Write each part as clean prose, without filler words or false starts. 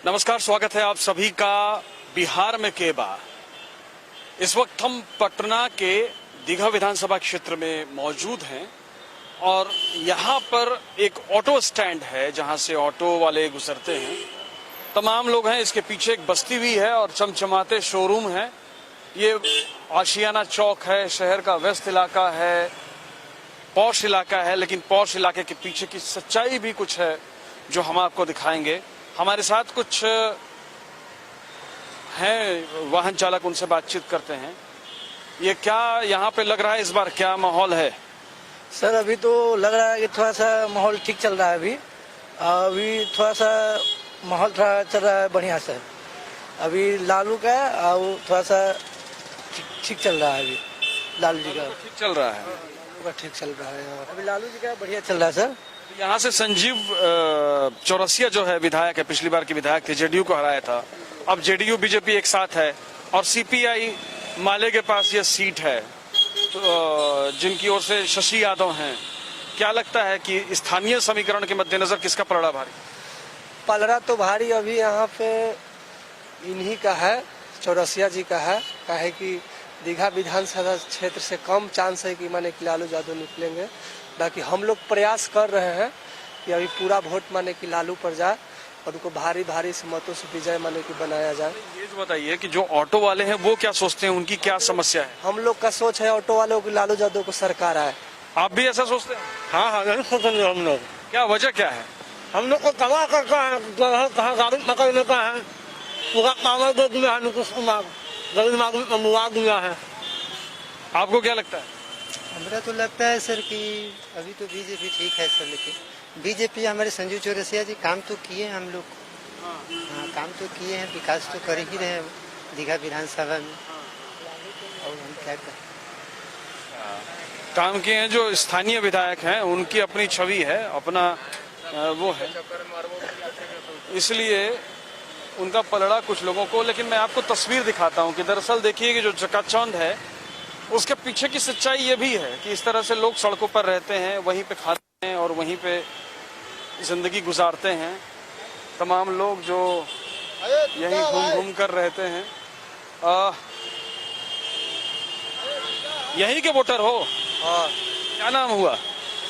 नमस्कार, स्वागत है आप सभी का बिहार में केबा। इस वक्त हम पटना के दीघा विधानसभा क्षेत्र में मौजूद हैं और यहाँ पर एक ऑटो स्टैंड है जहाँ से ऑटो वाले गुजरते हैं। तमाम लोग हैं, इसके पीछे एक बस्ती भी है और चमचमाते शोरूम है। ये आशियाना चौक है, शहर का व्यस्त इलाका है, पॉश इलाका है, लेकिन पॉश इलाके के पीछे की सच्चाई भी कुछ है जो हम आपको दिखाएंगे। हमारे साथ कुछ हैं वाहन चालक, उनसे बातचीत करते हैं। ये क्या यहाँ पे लग रहा है, इस बार क्या माहौल है? सर अभी तो लग रहा है कि थोड़ा सा माहौल ठीक चल रहा है। अभी थोड़ा सा माहौल थोड़ा चल रहा है बढ़िया से। अभी लालू का और थोड़ा सा ठीक चल रहा है। अभी लालू जी का ठीक चल रहा है। लालू का ठीक चल रहा है। अभी लालू जी का बढ़िया चल रहा है सर। यहाँ से संजीव चौरसिया जो है विधायक है, पिछली बार के विधायक थे, जेडीयू को हराया था। अब जेडीयू बीजेपी एक साथ है और सीपीआई माले के पास ये सीट है, तो जिनकी ओर से शशि यादव हैं। क्या लगता है कि स्थानीय समीकरण के मद्देनजर किसका पलड़ा भारी? पलड़ा तो भारी अभी यहाँ पे इन्हीं का है, चौरसिया जी का है। काहे कि दीघा विधानसभा क्षेत्र से कम चांस है कि माने कि लालू यादव निकलेंगे। बाकी हम लोग प्रयास कर रहे हैं कि अभी पूरा वोट माने कि लालू पर जाए और उनको भारी भारी से मतों से विजय माने कि बनाया जाए। ये जो बताइए कि जो ऑटो वाले हैं वो क्या सोचते हैं, उनकी क्या समस्या है? हम लोग का सोच है ऑटो वालों की लालू यादव को सरकार आए। आप भी ऐसा सोचते हैं? हाँ, नहीं सोचेंगे हम लोग। क्या वजह क्या है? हम लोग को कमा करका है, कहाँ गाड़ी पकड़ने का है, पूरा पावर दे दिया है नीतीश कुमार, गरीब आदमी को मुआ दिया है। आपको क्या लगता है? हमरा तो लगता है सर कि अभी तो बीजेपी ठीक है सर, लेकिन बीजेपी हमारे संजीव चौरसिया जी काम तो किए हैं, हम लोग हाँ काम तो किए हैं, विकास तो कर ही रहे हैं दीघा विधानसभा में। और हम क्या करें, काम किए हैं। जो स्थानीय विधायक हैं उनकी अपनी छवि है, अपना वो है, इसलिए उनका पलड़ा कुछ लोगों को। लेकिन मैं आपको तस्वीर दिखाता हूं कि दरअसल देखिए कि जो चकाचौंध है उसके पीछे की सच्चाई ये भी है कि इस तरह से लोग सड़कों पर रहते हैं, वहीं पे खाते हैं और वहीं पे जिंदगी गुजारते हैं। तमाम लोग जो यहीं घूम घूम कर रहते हैं। यहीं के वोटर हो? क्या नाम हुआ?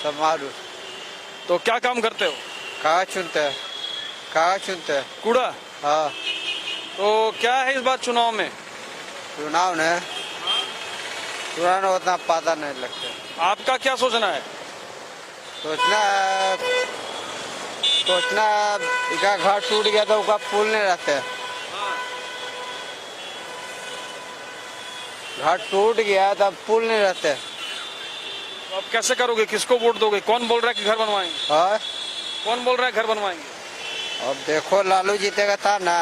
समारू। तो क्या काम करते हो? कहाँ चुनते हैं, कहाँ चुनते हैं? कूड़ा। हाँ, तो क्या है इस बार चुनाव में? चुनाव ने पुराना उतना पता नहीं लगता। आपका क्या सोचना है? सोचना इनका घर टूट गया तो उसका पुल नहीं रहते। घर टूट गया तब पुल नहीं रहते। तो अब कैसे करोगे, किसको वोट दोगे? कौन बोल रहा है कि घर बनवाएंगे? हाँ, कौन बोल रहा है घर बनवाएंगे? अब देखो लालू जीतेगा था ना,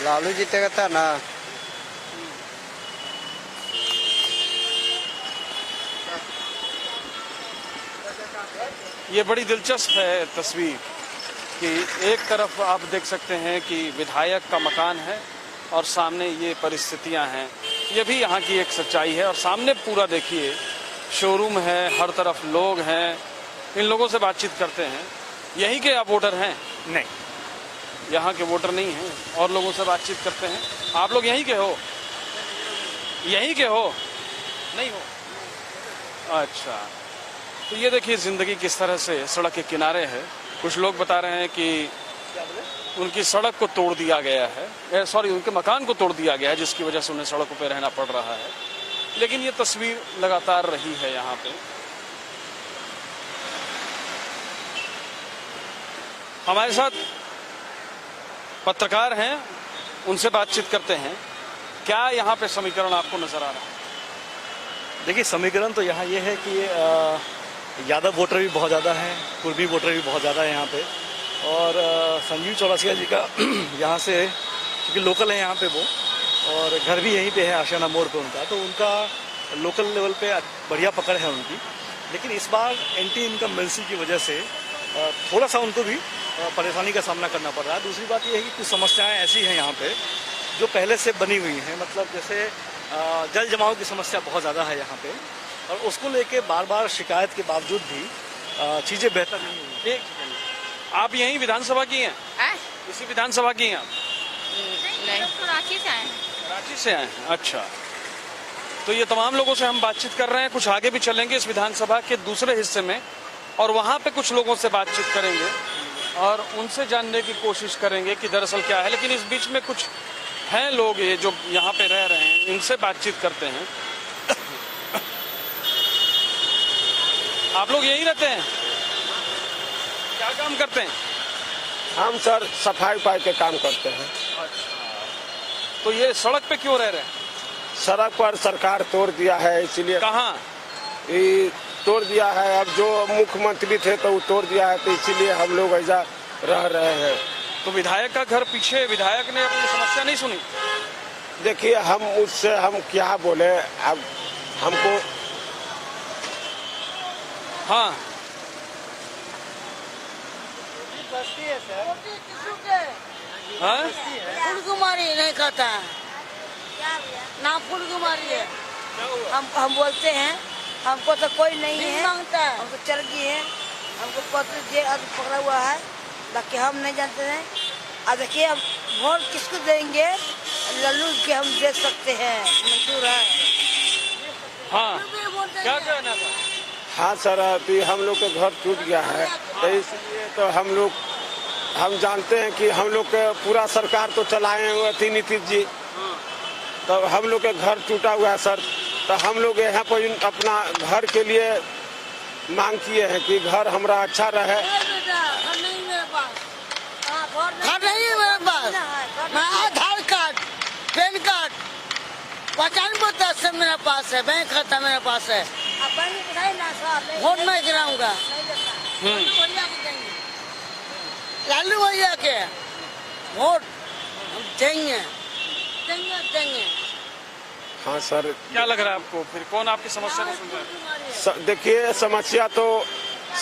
लालू जीतेगा था ना। ये बड़ी दिलचस्प है तस्वीर कि एक तरफ आप देख सकते हैं कि विधायक का मकान है और सामने ये परिस्थितियां हैं। ये भी यहाँ की एक सच्चाई है। और सामने पूरा देखिए शोरूम है, हर तरफ लोग हैं। इन लोगों से बातचीत करते हैं। यहीं के आप वोटर हैं? नहीं, यहाँ के वोटर नहीं हैं। और लोगों से बातचीत करते हैं। आप लोग यहीं के हो? यहीं के हो? नहीं हो? अच्छा, तो ये देखिए जिंदगी किस तरह से सड़क के किनारे है। कुछ लोग बता रहे हैं कि उनकी सड़क को तोड़ दिया गया है, सॉरी उनके मकान को तोड़ दिया गया है, जिसकी वजह से उन्हें सड़कों पे रहना पड़ रहा है। लेकिन ये तस्वीर लगातार रही है यहाँ पे। हमारे साथ पत्रकार हैं, उनसे बातचीत करते हैं। क्या यहाँ पे समीकरण आपको नजर आ रहा है? देखिए, समीकरण तो यहाँ ये है कि यादव वोटर भी बहुत ज़्यादा हैं, कुर्मी वोटर भी बहुत ज़्यादा है यहाँ पे। और संजीव चौरसिया जी का यहाँ से, क्योंकि लोकल है यहाँ पे वो, और घर भी यहीं पे है आशियाना मोड़ पे उनका, तो उनका लोकल लेवल पे बढ़िया पकड़ है उनकी। लेकिन इस बार एंटी इनकम्बेंसी की वजह से थोड़ा सा उनको भी परेशानी का सामना करना पड़ रहा है। दूसरी बात यह है कि कुछ समस्याएँ ऐसी हैं यहाँ पर जो पहले से बनी हुई हैं। मतलब जैसे जल जमाव की समस्या बहुत ज़्यादा है यहाँ पे, और उसको लेके बार बार शिकायत के बावजूद भी चीज़ें बेहतर नहीं हुई। आप यही विधानसभा की हैं? इसी विधानसभा की हैं आप? नहीं, तो रांची से आए हैं। रांची से आए हैं, अच्छा। तो ये तमाम लोगों से हम बातचीत कर रहे हैं, कुछ आगे भी चलेंगे इस विधानसभा के दूसरे हिस्से में और वहाँ पे कुछ लोगों से बातचीत करेंगे और उनसे जानने की कोशिश करेंगे कि दरअसल क्या है। लेकिन इस बीच में कुछ हैं लोग ये जो यहाँ पे रह रहे हैं, इनसे बातचीत करते हैं। आप लोग यहीं रहते हैं? क्या काम करते हैं? हम सर सफाई उफाई के काम करते हैं। तो ये सड़क पे क्यों रह रहे हैं? सड़क पर सरकार तोड़ दिया है, इसलिए कहाँ? ये तोड़ दिया है। अब जो मुख्यमंत्री थे तो वो तोड़ दिया है, तो इसीलिए हम लोग ऐसा रह रहे हैं। तो विधायक का घर पीछे, विधायक ने अपनी समस्या नहीं सुनी? देखिए हम उससे हम क्या बोले, अब हमको हाँ बस्ती है सर, हाँ? फुलकुमारी नहीं खाता है ना, फुलकुमारी है। हम बोलते हैं हमको तो कोई नहीं है, मांगता है, हमको चरगी है, हमको पत्र जेल पकड़ा हुआ है, बाकी हम नहीं जानते हैं। अब देखिए हम वोट किसको देंगे, लल्लू के हम दे सकते हैं, मंजूर है। हाँ क्या कहना था? हाँ सर, अभी हम लोग के घर टूट गया है, तो इसलिए तो हम जानते हैं कि हम लोग के पूरा सरकार तो चलाए हुए थे नीतीश जी, तो हम लोग के घर टूटा हुआ है सर। तो हम लोग यहाँ पर अपना घर के लिए मांग किए हैं कि घर हमारा अच्छा रहे। घर नहीं मेरे पास, घर नहीं है मेरे पास। मैं आधार कार्ड, पैन कार्ड, पहचान पत्र सब मेरे पास है, बैंक खाता मेरे पास है। वोट नहीं गिराऊंगा, लालू भैया के वोट हम देंगे। हाँ सर, क्या लग रहा है आपको? फिर कौन आपकी समस्या को सुन रहा है? देखिए समस्या तो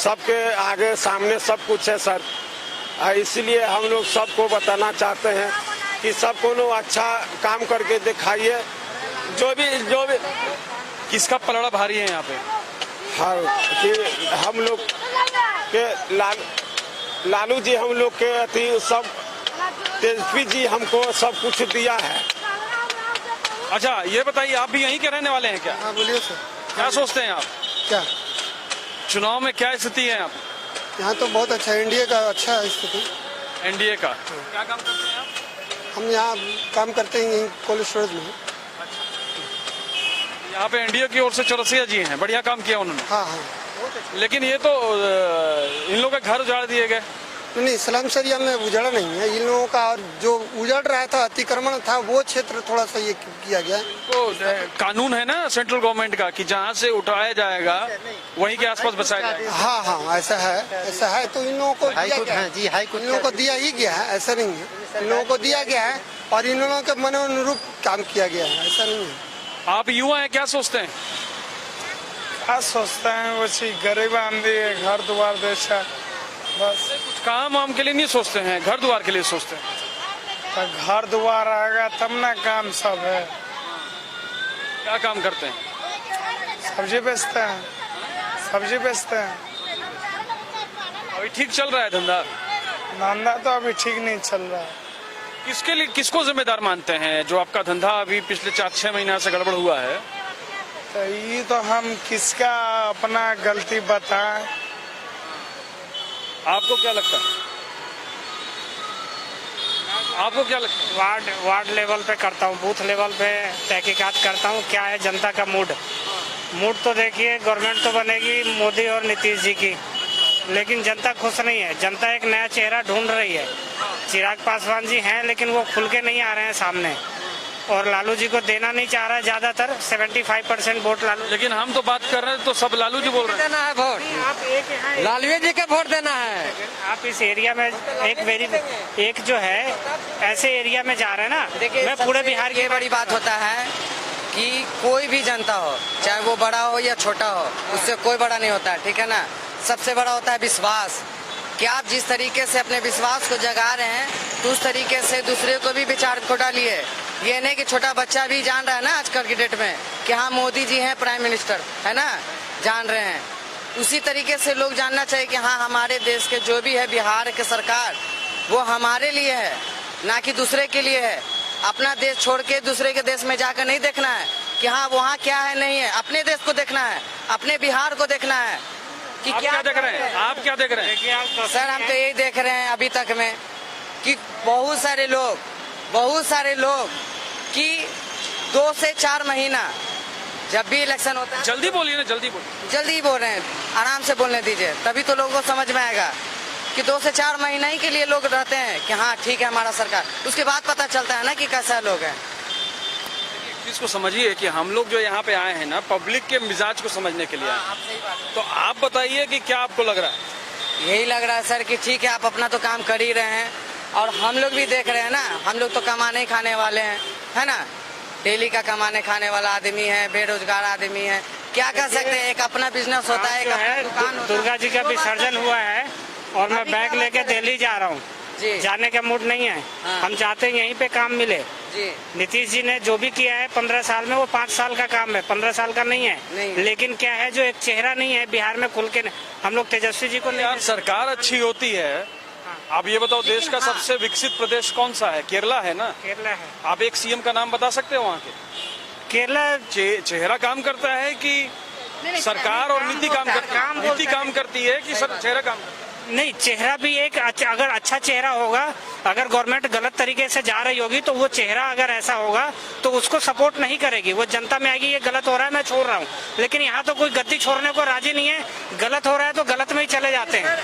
सबके आगे सामने सब कुछ है सर, इसलिए हम लोग सबको बताना चाहते हैं कि सबको लोग अच्छा काम करके दिखाइए। जो भी किसका पलड़ा भारी है यहाँ पे? हाँ, कि हम लोग के लालू जी हम लोग के अति सब, तेजस्वी जी हमको सब कुछ दिया है। अच्छा ये बताइए, आप भी यहीं के रहने वाले हैं क्या? हाँ बोलिए सर। क्या सोचते हैं आप? क्या चुनाव में क्या स्थिति है आप? यहाँ तो बहुत अच्छा है, एनडीए का अच्छा है स्थिति। एनडीए का क्या काम करते हैं आप? हम यहाँ काम करते हैं यहीं कोल्ड स्टोरेज में। यहाँ पे एनडीए की ओर से चौरसिया जी हैं, बढ़िया काम किया उन्होंने। हाँ हाँ, लेकिन ये तो इन लोगों के घर उजाड़ दिए गए। नहीं सलाम सरिया में उजड़ा नहीं है इन लोगों का, और जो उजड़ रहा था, अतिक्रमण था, वो क्षेत्र थोड़ा सा ये किया गया। तो कानून है ना सेंट्रल गवर्नमेंट का कि जहाँ से उठाया जाएगा वहीं के आसपास बसाया जाएगा। हाँ हाँ ऐसा है। तो इन लोगों को दिया गया है। जी हाईकोर्ट इन लोगों को दिया ही गया है, ऐसा नहीं है। इन लोगों को दिया गया है और इन लोगों के मनोनुरूप काम किया गया है, ऐसा नहीं है। आप युवा हैं, क्या सोचते हैं? क्या सोचते हैं, वैसे गरीब आदमी है, घर द्वार देशा, बस कुछ काम वाम के लिए नहीं सोचते हैं, घर द्वार के लिए सोचते हैं। तो घर द्वार आएगा तब ना काम सब है। क्या काम करते हैं? सब्जी बेचते हैं, सब्जी बेचते हैं। अभी ठीक चल रहा है धंधा? धंधा तो अभी ठीक नहीं चल रहा है। किसके लिए, किसको जिम्मेदार मानते हैं जो आपका धंधा अभी पिछले 4-6 महीना से गड़बड़ हुआ है? तो ये तो हम किसका अपना गलती बताएं। आपको क्या लगता है? आपको क्या लगता है? वार्ड लेवल पे करता हूँ, बूथ लेवल पे तहकीकात करता हूँ। क्या है जनता का मूड तो देखिए, गवर्नमेंट तो बनेगी मोदी और नीतीश जी की, लेकिन जनता खुश नहीं है। जनता एक नया चेहरा ढूंढ रही है। चिराग पासवान जी हैं लेकिन वो खुल के नहीं आ रहे हैं सामने, और लालू जी को देना नहीं चाह रहा है ज्यादातर, 75% वोट लालू। लेकिन हम तो बात कर रहे हैं तो सब लालू जी बोल रहे हैं। देना है वोट, आप एक यहाँ लालू जी के वोट देना है। आप इस एरिया में एक जो है ऐसे एरिया में जा रहे हैं ना, देखिए मैं पूरे बिहार की बड़ी बात होता है कि कोई भी जनता हो, चाहे वो बड़ा हो या छोटा हो, उससे कोई बड़ा नहीं होता है, ठीक है ना। सबसे बड़ा होता है विश्वास, कि आप जिस तरीके से अपने विश्वास को जगा रहे हैं तो उस तरीके से दूसरे को भी विचार को डालिए। ये नहीं कि छोटा बच्चा भी जान रहा है ना आजकल की डेट में कि हाँ मोदी जी हैं प्राइम मिनिस्टर, है ना, जान रहे हैं। उसी तरीके से लोग जानना चाहिए कि हाँ हमारे देश के जो भी है बिहार के सरकार वो हमारे लिए है, ना कि दूसरे के लिए है। अपना देश छोड़ के दूसरे के देश में जाकर नहीं देखना है कि हाँ वहाँ क्या है नहीं है, अपने देश को देखना है, अपने बिहार को देखना है कि आप क्या देख रहे हैं? आप क्या देख रहे हैं? सर हम तो यही देख रहे हैं अभी तक में कि बहुत सारे लोग कि 2 से 4 महीना जब भी इलेक्शन होता है, जल्दी बोलिए ना, जल्दी बोलिए। जल्दी ही बोल रहे हैं, आराम से बोलने दीजिए, तभी तो लोगों को समझ में आएगा कि 2 से 4 महीना ही के लिए लोग रहते हैं कि हाँ ठीक है हमारा सरकार, उसके बाद पता चलता है ना कि कैसा लोग हैं। चीज को समझिए कि हम लोग जो यहाँ पे आए हैं ना, पब्लिक के मिजाज को समझने के लिए आए हैं। तो आप बताइए कि क्या आपको लग रहा है? यही लग रहा है सर कि ठीक है आप अपना तो काम कर ही रहे हैं और हम लोग भी देख रहे हैं ना, हम लोग तो कमाने ही खाने वाले हैं, है ना, डेली का कमाने खाने वाला आदमी है, बेरोजगार आदमी है, क्या कर सकते हैं, एक अपना बिजनेस होता है, एक अपना दुकान होता है। दुर्गा जी का विसर्जन हुआ है और मैं बैग लेके दिल्ली जा रहा हूँ, जाने का मूड नहीं है। हम चाहते हैं यहीं पे काम मिले। नीतीश जी ने जो भी किया है 15 साल में, वो 5 साल का काम है, 15 साल का नहीं है। लेकिन क्या है जो एक चेहरा नहीं है बिहार में खुल के, हम लोग तेजस्वी जी को नहीं। यार सरकार अच्छी होती है, आप ये बताओ देश का सबसे विकसित प्रदेश कौन सा है? केरला है ना? केरला है। आप एक सीएम का नाम बता सकते हो वहाँ के? केरला चेहरा काम करता है कि सरकार और नीति काम करती है? नीति काम करती है कि चेहरा काम? नहीं, चेहरा भी एक अगर अच्छा चेहरा होगा, अगर गवर्नमेंट गलत तरीके से जा रही होगी तो वो चेहरा अगर ऐसा होगा तो उसको सपोर्ट नहीं करेगी, वो जनता में आएगी ये गलत हो रहा है मैं छोड़ रहा हूँ। लेकिन यहाँ तो कोई गद्दी छोड़ने को राजी नहीं है, गलत हो रहा है तो गलत में ही चले जाते हैं,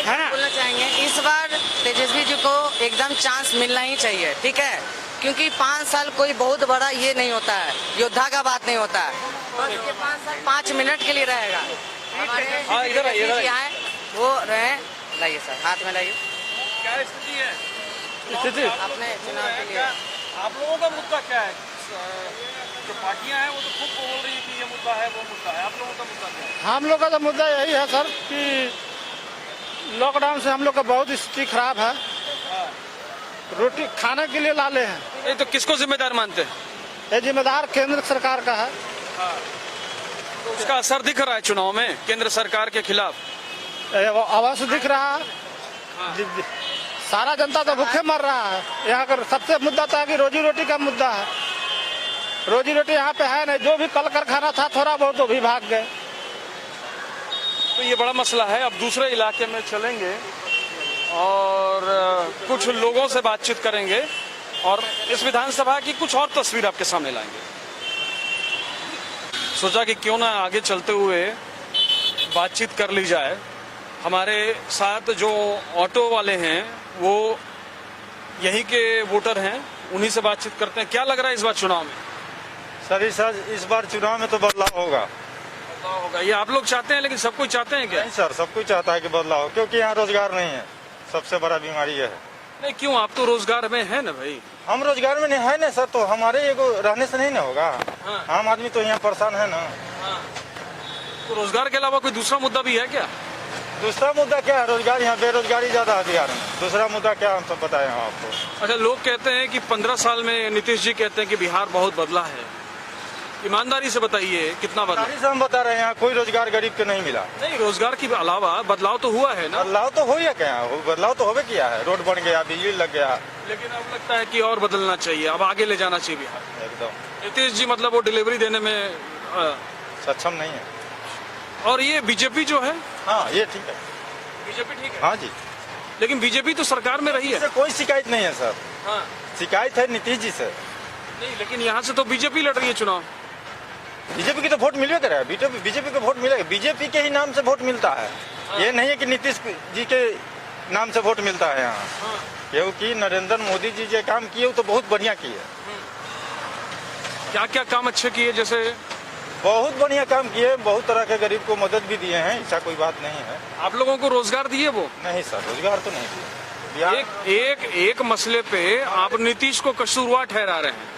है ना। बोलना चाहेंगे इस बार तेजस्वी जी को एकदम चांस मिलना ही चाहिए, ठीक है, क्योंकि 5 साल कोई बहुत बड़ा ये नहीं होता है, योद्धा का बात नहीं होता है, 5 साल 5 मिनट के लिए रहेगा। हमारे वो रहे, लाइए सर हाथ में लाइए। क्या स्थिति है स्थिति अपने चुनाव के लिए? आप लोगों का मुद्दा क्या है? जो पार्टियां हैं वो तो खुद बोल रही है कि ये मुद्दा है वो मुद्दा है, आप लोगों का मुद्दा क्या है? हम लोग का तो मुद्दा यही है सर कि लॉकडाउन से हम लोग का बहुत स्थिति खराब है, रोटी खाने के लिए लाले हैं। नहीं तो किसको जिम्मेदार मानते हैं? ये जिम्मेदार केंद्र सरकार का है। तो उसका असर दिख रहा है चुनाव में केंद्र सरकार के खिलाफ? अवश्य दिख रहा है, सारा जनता तो भूखे मर रहा है। यहाँ का सबसे मुद्दा था कि रोजी रोटी का मुद्दा है, रोजी रोटी यहाँ पे है नहीं, जो भी कल कारखाना था थोड़ा बहुत वो भी भाग गए। तो ये बड़ा मसला है। अब दूसरे इलाके में चलेंगे और कुछ लोगों से बातचीत करेंगे और इस विधानसभा की कुछ और तस्वीर आपके सामने लाएंगे। सोचा कि क्यों ना आगे चलते हुए बातचीत कर ली जाए। हमारे साथ जो ऑटो वाले हैं वो यहीं के वोटर हैं, उन्हीं से बातचीत करते हैं। क्या लग रहा है इस बार चुनाव में? सर इस बार चुनाव में तो बदलाव होगा। बदलाव होगा, ये आप लोग चाहते हैं, लेकिन सब कोई चाहते हैं क्या? नहीं सर, सब कोई चाहता है कि बदलाव हो, क्योंकि यहाँ रोजगार नहीं है, सबसे बड़ा बीमारी है। नहीं क्यों, आप तो रोजगार में है ना भाई। हम रोजगार में नहीं है ना सर, तो हमारे एगो रहने से नहीं ना होगा। आम आदमी तो यहाँ परेशान है ना। तो रोजगार के अलावा कोई दूसरा मुद्दा भी है क्या? दूसरा मुद्दा क्या है? रोजगार, यहाँ बेरोजगारी ज्यादा है बिहार में। दूसरा मुद्दा क्या हम सब बताए हैं आपको। अच्छा, लोग कहते हैं कि 15 साल में नीतीश जी कहते हैं कि बिहार बहुत बदला है। ईमानदारी से बताइए कितना बदला? ईमानदारी से हम बता रहे हैं, यहाँ कोई रोजगार गरीब के नहीं मिला। नहीं, रोजगार के अलावा बदलाव तो हुआ है ना। बदलाव तो हो ही क्या, बदलाव तो होवे किया है, रोड बन गया, बिजली लग गया। लेकिन अब लगता है कि और बदलना चाहिए, अब आगे ले जाना चाहिए बिहार। एकदम नीतीश जी मतलब वो डिलीवरी देने में सक्षम नहीं है। और ये बीजेपी जो है, हाँ ये ठीक है, बीजेपी ठीक है। हाँ जी, लेकिन बीजेपी तो सरकार में रही है। कोई शिकायत नहीं है सर। हाँ शिकायत है नीतीश जी से। नहीं, लेकिन यहाँ से तो बीजेपी लड़ रही है चुनाव। बीजेपी की तो वोट मिलवे करेगा, बीजेपी को वोट मिलेगा, बीजेपी के ही नाम से वोट मिलता है। ये नहीं है कि नीतीश जी के नाम से वोट मिलता है यहाँ। क्योंकि नरेंद्र मोदी जी जो काम किए वो तो बहुत बढ़िया किए। क्या क्या काम अच्छे किए? जैसे बहुत बढ़िया काम किए, बहुत तरह के गरीब को मदद भी दिए हैं, ऐसा कोई बात नहीं है। आप लोगों को रोजगार दिए वो? नहीं सर, रोजगार तो नहीं दिए। एक मसले पे आप नीतीश को कसूरवार ठहरा रहे हैं,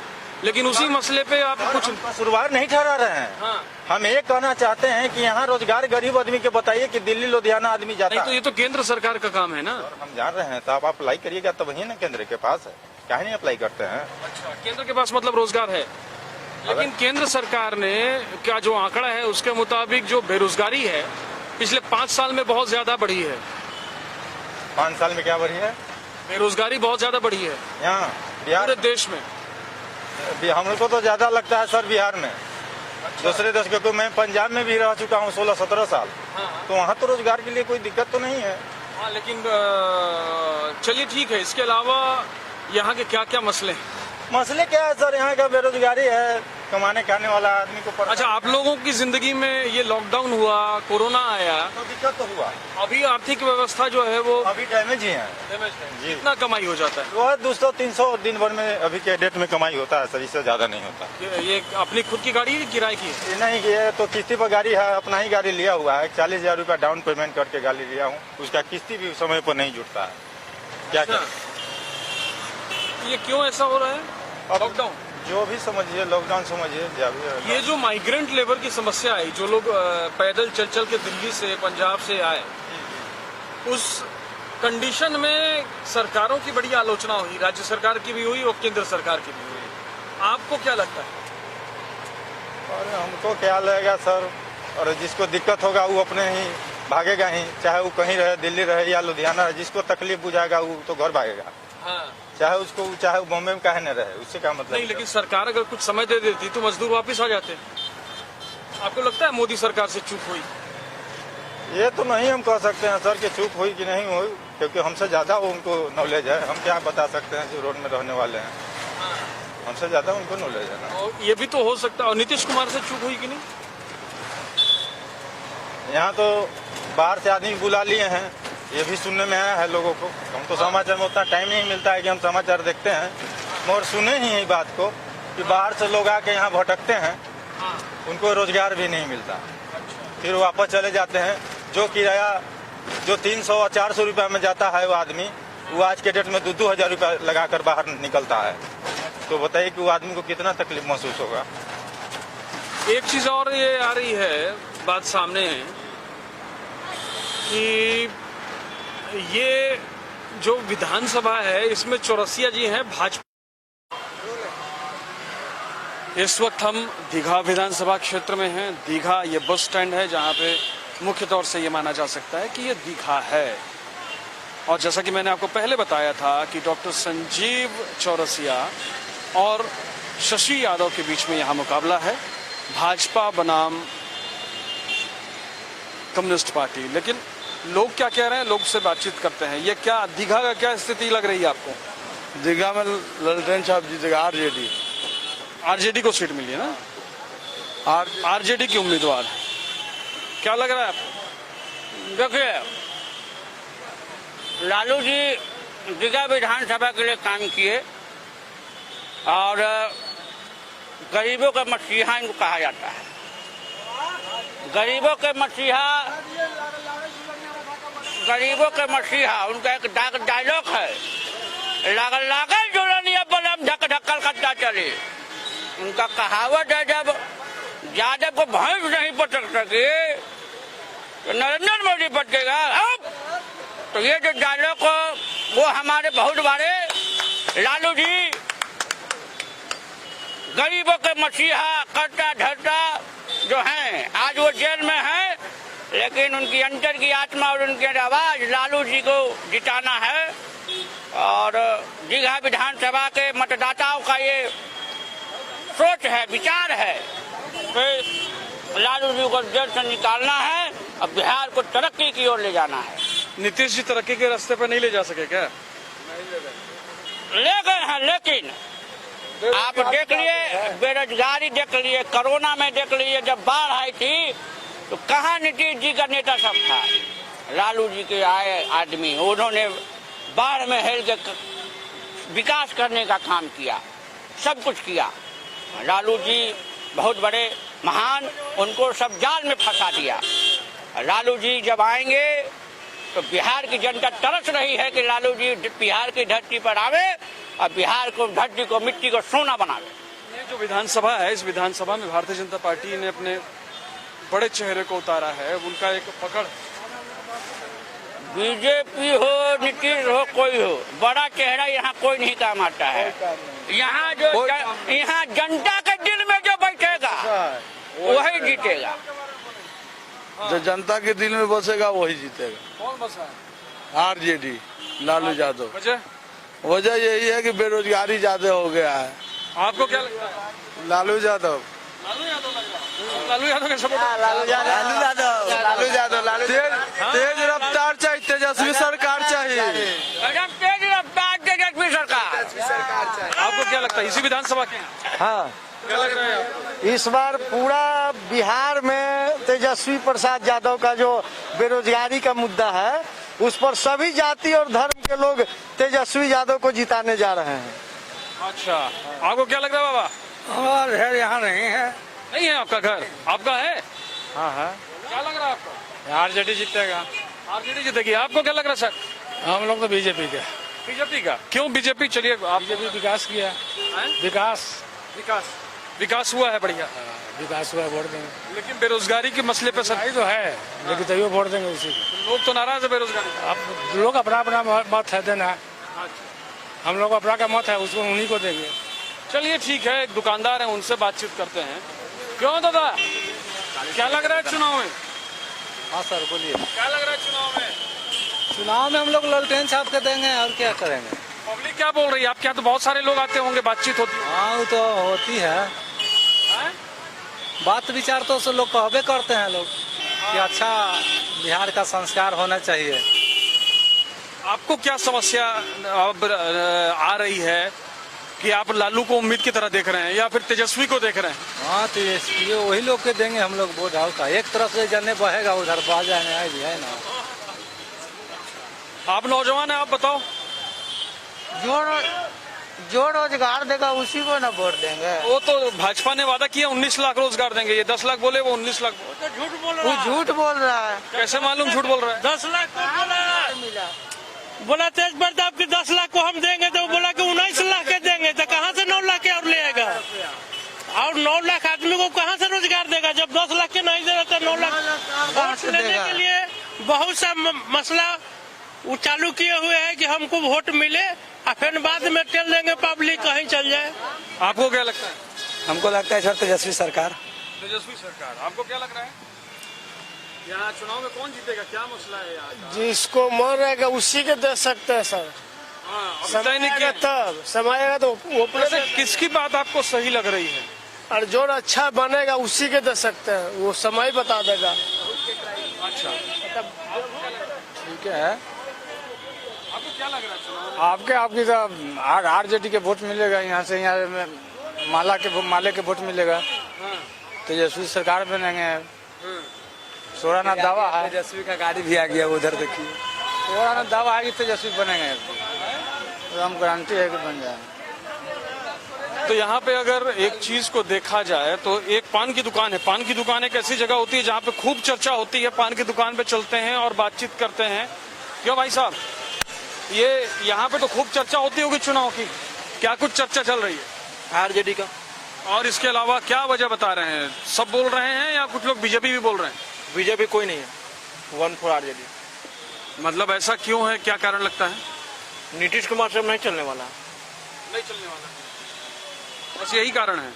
लेकिन उसी मसले पे आप कुछ कसूरवार नहीं ठहरा रहे हैं। हाँ। हम ये कहना चाहते हैं कि यहाँ रोजगार गरीब आदमी के बताइए कि दिल्ली लुधियाना आदमी जाता है। तो ये तो केंद्र सरकार का काम है ना। हम जान रहे हैं, तो आप अप्लाई करिएगा तब वही ना केंद्र के पास है, क्या नहीं अप्लाई करते हैं। अच्छा, केंद्र के पास मतलब रोजगार है, लेकिन केंद्र सरकार ने क्या जो आंकड़ा है उसके मुताबिक जो बेरोजगारी है पिछले 5 साल में बहुत ज्यादा बढ़ी है। 5 साल में क्या बढ़ी है? बेरोजगारी बहुत ज्यादा बढ़ी है यहाँ बिहार पूरे देश में। हम लोग को तो ज्यादा लगता है सर बिहार में। दूसरे देश के, मैं पंजाब में भी रह चुका हूँ 16-17 साल, तो वहाँ तो रोजगार के लिए कोई दिक्कत तो नहीं है। हाँ, लेकिन चलिए ठीक है, इसके अलावा यहाँ के क्या क्या मसले हैं? मसले क्या है सर? यहाँ का बेरोजगारी है, कमाने खाने वाला आदमी को अच्छा, आप लोगों की जिंदगी में ये लॉकडाउन हुआ, कोरोना आया, तो दिक्कत तो हुआ। अभी आर्थिक व्यवस्था जो है वो अभी डैमेज ही है। जी। कितना कमाई हो जाता है? वो 200-300 दिन भर में अभी के डेट में कमाई होता है सर, इससे ज्यादा नहीं होता। ये अपनी खुद की गाड़ी किराए की है? ये नहीं, ये तो किस्ती पर गाड़ी है, अपना ही गाड़ी लिया हुआ है। 40,000 रुपया डाउन पेमेंट करके गाड़ी लिया हूँ, उसका किस्ती भी समय पर नहीं जुटता है। क्या करें? ये क्यों ऐसा हो रहा है? लॉकडाउन जो भी समझिए, लॉकडाउन समझिए। ये जो माइग्रेंट लेबर की समस्या आई, जो लोग पैदल चल चल के दिल्ली से, पंजाब से आए, उस कंडीशन में सरकारों की बड़ी आलोचना हुई, राज्य सरकार की भी हुई और केंद्र सरकार की भी हुई। आपको क्या लगता है? और हमको क्या लगेगा सर, और जिसको दिक्कत होगा वो अपने ही भागेगा ही, चाहे वो कहीं रहे, दिल्ली रहे या लुधियाना रहे। जिसको तकलीफ बुझाएगा वो तो घर भागेगा। हाँ। चाहे वो बॉम्बे में काहे न रहे, उससे क्या मतलब? नहीं, लेकिन सरकार अगर कुछ समय दे देती तो मजदूर वापस आ जाते। आपको लगता है मोदी सरकार से चूक हुई? ये तो नहीं हम कह सकते हैं सर कि चूक हुई कि नहीं हुई, क्योंकि हमसे ज्यादा उनको नॉलेज है। हम क्या बता सकते हैं जो रोड में रहने वाले हैं, हमसे ज्यादा उनको नॉलेज है ना। और ये भी तो हो सकता है। और नीतीश कुमार से चूक हुई कि नहीं? यहाँ तो बाहर से आदमी बुला लिए हैं, ये भी सुनने में आया है लोगों को। हम तो समाचार में उतना टाइम नहीं मिलता है कि हम समाचार देखते हैं, मगर सुने ही है बात को कि बाहर से लोग आके यहाँ भटकते हैं, उनको रोजगार भी नहीं मिलता, फिर वापस चले जाते हैं। जो किराया जो 300 और 400 रुपया में जाता है वो आदमी, वो आज के डेट में 2-2 हजार रुपया लगा कर बाहर निकलता है। तो बताइए कि वो आदमी को कितना तकलीफ महसूस होगा। एक चीज और ये आ रही है बात सामने कि ये जो विधानसभा है इसमें चौरसिया जी हैं भाजपा। इस वक्त हम दीघा विधानसभा क्षेत्र में हैं। दीघा ये बस स्टैंड है जहां पे मुख्य तौर से ये माना जा सकता है कि ये दीघा है। और जैसा कि मैंने आपको पहले बताया था कि डॉक्टर संजीव चौरसिया और शशि यादव के बीच में यहाँ मुकाबला है, भाजपा बनाम कम्युनिस्ट पार्टी। लेकिन लोग क्या कह रहे हैं, लोग से बातचीत करते हैं। ये क्या दीघा का क्या स्थिति लग रही है आपको? दीघा में ललटेन साहब जीतेगा, आरजेडी को सीट मिली है ना, आरजेडी की उम्मीदवार है। क्या लग रहा है आपको? देखिए, लालू जी दीघा विधानसभा के लिए काम किए और गरीबों का मसीहा इनको कहा जाता है। गरीबों के मसीहा उनका एक डायलॉग है, लागल लागल जुलनिया बलम ढक ढक्कल कट्टा चले। उनका कहावत है, जब यादव को भैंस नहीं पटक सके तो नरेंद्र मोदी पटकेगा। अब तो ये जो डायलॉग वो हमारे बहुत बड़े लालू जी गरीबों के मसीहा करता धरता जो हैं, आज वो जेल में हैं, लेकिन उनकी अंतर की आत्मा और उनकी आवाज लालू जी को जिताना है। और दीघा विधानसभा के मतदाताओं का ये सोच है, विचार है कि लालू जी को जेल से निकालना है और बिहार को तरक्की की ओर ले जाना है। नीतीश जी तरक्की के रास्ते पर नहीं ले जा सके क्या? ले गए हैं, लेकिन आप देख लिए, बेरोजगारी देख लिए, कोरोना में देख लिए, जब बाढ़ आई थी तो कहाँ नीतीश जी का नेता सब था? लालू जी के आए आदमी, उन्होंने बाढ़ में हेल के विकास करने का काम किया, सब कुछ किया। लालू जी बहुत बड़े महान, उनको सब जाल में फंसा दिया। लालू जी जब आएंगे तो बिहार की जनता तरस रही है कि लालू जी बिहार की धरती पर आवे और बिहार को धरती को मिट्टी को सोना बनावे। ये जो विधानसभा है, इस विधानसभा में भारतीय जनता पार्टी ने अपने बड़े चेहरे को उतारा है, उनका एक पकड़। बीजेपी हो, नीतीश हो, कोई हो, बड़ा चेहरा यहाँ कोई नहीं काम आता है। यहाँ जो यहाँ जनता के दिल में जो बैठेगा वही जीतेगा। जो जनता के दिल में बसेगा वही जीतेगा। कौन बसा है? आरजेडी, लालू यादव। वजह वजह यही है कि बेरोजगारी ज्यादा हो गया है। आपको क्या लगता है? लालू यादव, लालू यादव लग रहा है। लालू यादव का सपोर्ट। तेज रफ्तार चाहिए, तेजस्वी सरकार चाहिए। तेज रफ्तार तेजस्वी सरकार। आपको क्या लगता है इसी विधानसभा के? हाँ, क्या लग रहा है? इस बार पूरा बिहार में तेजस्वी प्रसाद यादव का जो बेरोजगारी का मुद्दा है, उस पर सभी जाति और धर्म के लोग तेजस्वी यादव को जिताने जा रहे हैं। अच्छा, आपको क्या लग रहा है बाबा? हमारा घर यहाँ नहीं है। नहीं है आपका घर? आपका है? हाँ है। क्या लग रहा है आपको? आरजेडी जीतेगा। आरजेडी जीतेगी। आपको क्या लग रहा है सर? हम लोग तो बीजेपी के। बीजेपी का? क्यों बीजेपी? चलिए आप। बीजेपी विकास किया। विकास विकास हुआ है, बढ़िया विकास हुआ, वोट देंगे। लेकिन बेरोजगारी के मसले पे सर तो है, लेकिन तैयो वोट देंगे उसी को। लोग तो नाराज है बेरोजगारी। अब लोग अपना अपना मत है देना, हम लोग अपना का मत है, उसको उन्हीं को देंगे। चलिए ठीक है, एक दुकानदार है, उनसे बातचीत करते हैं। क्यों दादा, क्या लग रहा है चुनाव में? हाँ सर बोलिए। क्या लग रहा है चुनाव में? चुनाव में हम लोग लालटेन छाप के देंगे, और क्या करेंगे। पब्लिक क्या बोल रही है? आपके यहाँ तो बहुत सारे लोग आते होंगे, बातचीत होती है। हाँ वो तो होती है, बात विचार तो सब लोग कहबे करते हैं लोग कि अच्छा बिहार का संस्कार होना चाहिए। आपको क्या समस्या अब आ रही है कि आप लालू को उम्मीद की तरह देख रहे हैं या फिर तेजस्वी को देख रहे हैं? हाँ तो ये वही लोग के देंगे हम लोग वोट। का एक तरफ से जने बहेगा उधर बह जाएंगे, है ना। आप नौजवान हैं, आप बताओ। जो रोजगार देगा उसी को ना वोट देंगे। वो तो भाजपा ने वादा किया 19 लाख रोजगार देंगे, ये 10 लाख बोले, वो 19 लाख। वो झूठ बोल रहा है। कैसे मालूम झूठ बोल रहा है? 10 लाख बोला तेज प्रताप की 10 लाख को हम देंगे, तो बोला कि 19 लाख के देंगे, तो कहाँ से 9 लाख के और ले आएगा? और 9 लाख आदमी को कहाँ से रोजगार देगा जब 10 लाख के नहीं देगा? तो 9 लाख वोट लेने के लिए बहुत सा मसला वो चालू किए हुए है कि हमको वोट मिले और फिर बाद में टेल देंगे पब्लिक कहीं चल जाए। आपको क्या लगता है? हमको लगता है सर तेजस्वी सरकार। तेजस्वी सरकार। आपको क्या लग रहा है यहाँ चुनाव में कौन जीतेगा? क्या मसला है यहाँ? जिसको मन रहेगा उसी के दे सकते हैं सर। समय नहीं किया तब समय आएगा तो वो वैसे किसकी बात आपको सही लग रही है? और जो अच्छा बनेगा उसी के दे सकते हैं, वो समय बता देगा। अच्छा, ठीक है। आपको क्या लग रहा है चुनाव में? आपकी तो आरजेडी के वोट मिलेगा, यहाँ से यहाँ माले के वोट मिलेगा। तेजस्वी सरकार बनेंगे। सोराना दावा है, तेजस्वी का गाड़ी भी आ गया उधर, देखिए सोराना दावा है कि तेजस्वी बनेंगे, तो हम गारंटी है कि बन जाए। तो यहाँ पे अगर एक चीज को देखा जाए तो एक पान की दुकान है। पान की दुकान एक ऐसी जगह होती है जहाँ पे खूब चर्चा होती है। पान की दुकान पे चलते हैं और बातचीत करते हैं। क्यों भाई साहब, ये यहाँ पे तो खूब चर्चा होती होगी चुनाव की, क्या कुछ चर्चा चल रही है? आरजेडी का। और इसके अलावा क्या वजह बता रहे हैं? सब बोल रहे हैं या कुछ लोग बीजेपी भी बोल रहे हैं? बीजेपी कोई नहीं है, 1 for आरजेडी। मतलब ऐसा क्यों है, क्या कारण लगता है? नीतीश कुमार से नहीं चलने वाला। नहीं चलने वाला, बस यही कारण है।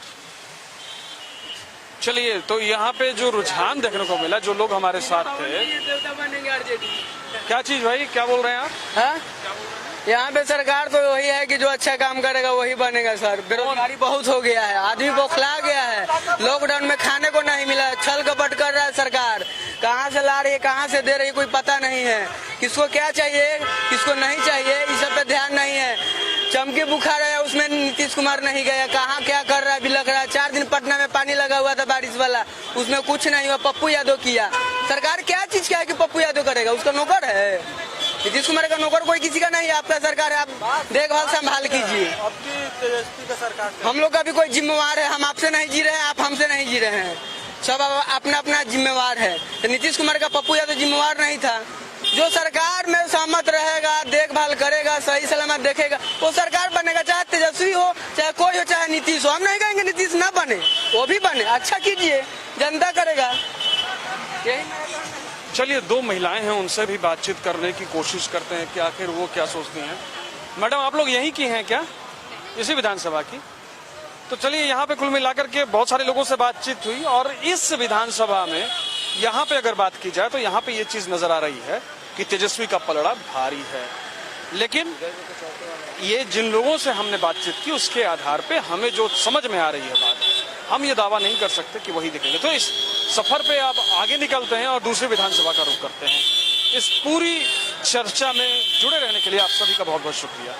चलिए, तो यहाँ पे जो रुझान देखने को मिला, जो लोग हमारे साथ थे, क्या चीज भाई, क्या बोल रहे हैं आप? हाँ? यहाँ पे सरकार तो वही है कि जो अच्छा काम करेगा वही बनेगा सर। बेरोजगारी बहुत हो गया है, आदमी बौखला गया है। लॉकडाउन में खाने को नहीं मिला, छल कपट कर रहा है सरकार। कहाँ से ला रही है, कहाँ से दे रही है, कोई पता नहीं है। किसको क्या चाहिए, किसको नहीं चाहिए, इस सब पे ध्यान नहीं है। चमकी बुखार है, उसमें नीतीश कुमार नहीं गया, कहाँ क्या कर रहा है, बिलख रहा है। 4 दिन पटना में पानी लगा हुआ था बारिश वाला, उसमें कुछ नहीं हुआ। पप्पू यादव किया। सरकार क्या चीज क्या है कि पप्पू यादव करेगा? उसका नौकर है नीतीश कुमार का नौकर, कोई किसी का नहीं है। आपका सरकार है, आप देखभाल संभाल कीजिए। हम लोग का भी कोई जिम्मेवार है, हम आपसे नहीं जी रहे हैं, आप हमसे नहीं जी रहे हैं। सब अपना अपना जिम्मेवार है। तो नीतीश कुमार का पप्पू यादव जिम्मेवार नहीं था। जो सरकार में सहमत रहेगा, देखभाल करेगा, सही सलामत देखेगा, वो सरकार बनेगा। चाहे तेजस्वी हो, चाहे कोई हो, चाहे नीतीश हो। हम नहीं कहेंगे नीतीश ना बने, वो भी बने। अच्छा कीजिए, जनता करेगा। चलिए, 2 महिलाएं हैं, उनसे भी बातचीत करने की कोशिश करते हैं कि आखिर वो क्या सोचती हैं। मैडम, आप लोग यहीं की हैं क्या, इसी विधानसभा की? तो चलिए, यहाँ पे कुल मिलाकर के बहुत सारे लोगों से बातचीत हुई और इस विधानसभा में यहाँ पे अगर बात की जाए तो यहाँ पे ये चीज नजर आ रही है कि तेजस्वी का पलड़ा भारी है। लेकिन ये जिन लोगों से हमने बातचीत की उसके आधार पे हमें जो समझ में आ रही है बात, हम ये दावा नहीं कर सकते कि वही दिखेंगे। तो इस सफर पे आप आगे निकलते हैं और दूसरी विधानसभा का रुख करते हैं। इस पूरी चर्चा में जुड़े रहने के लिए आप सभी का बहुत बहुत शुक्रिया।